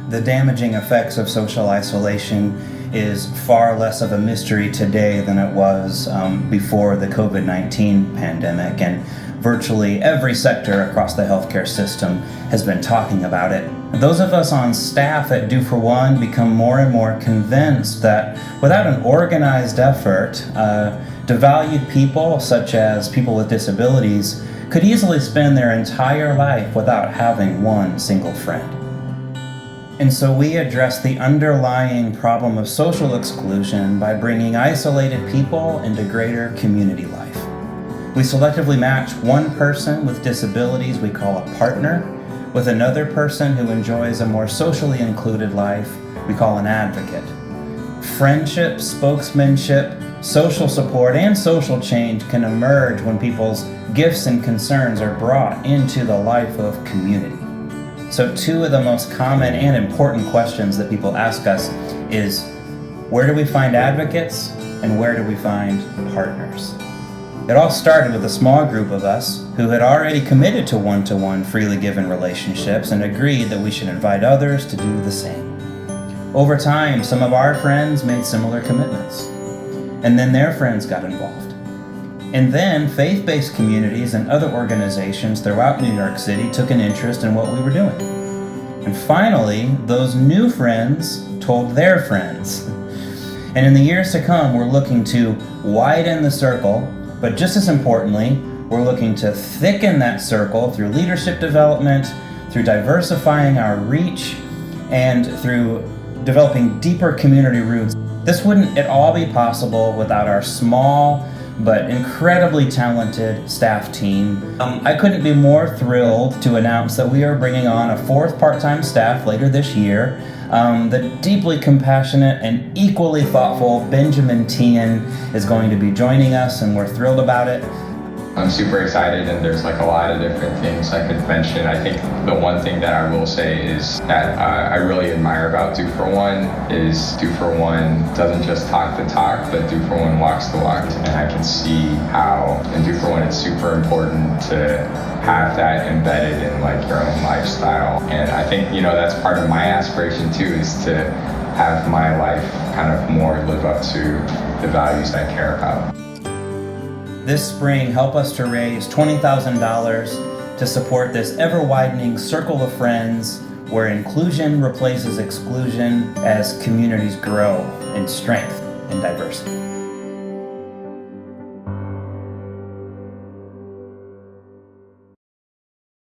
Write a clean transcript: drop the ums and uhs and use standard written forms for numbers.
The damaging effects of social isolation is far less of a mystery today than it was before the COVID-19 pandemic, and virtually every sector across the healthcare system has been talking about it. Those of us on staff at Do For One become more and more convinced that without an organized effort, devalued people, such as people with disabilities, could easily spend their entire life without having one single friend. And so we address the underlying problem of social exclusion by bringing isolated people into greater community life. We selectively match one person with disabilities we call a partner with another person who enjoys a more socially included life we call an advocate. Friendship, spokesmanship, social support, and social change can emerge when people's gifts and concerns are brought into the life of community. So two of the most common and important questions that people ask us is, where do we find advocates and where do we find partners? It all started with a small group of us who had already committed to one-to-one freely given relationships and agreed that we should invite others to do the same. Over time, some of our friends made similar commitments, and then their friends got involved. And then faith-based communities and other organizations throughout New York City took an interest in what we were doing. And finally, those new friends told their friends. And in the years to come, we're looking to widen the circle, but just as importantly, we're looking to thicken that circle through leadership development, through diversifying our reach, and through developing deeper community roots. This wouldn't at all be possible without our small but incredibly talented staff team. I couldn't be more thrilled to announce that we are bringing on a fourth part-time staff later this year. The deeply compassionate and equally thoughtful Benjamin Tian is going to be joining us, and we're thrilled about it. I'm super excited, and there's like a lot of different things I could mention. I think the one thing that I will say is that I really admire about Do For One is Do For One doesn't just talk the talk, but Do For One walks the walk. And I can see how in Do For One it's super important to have that embedded in like your own lifestyle. And I think, that's part of my aspiration too, is to have my life kind of more live up to the values I care about. This spring, help us to raise $20,000 to support this ever-widening circle of friends where inclusion replaces exclusion as communities grow in strength and diversity.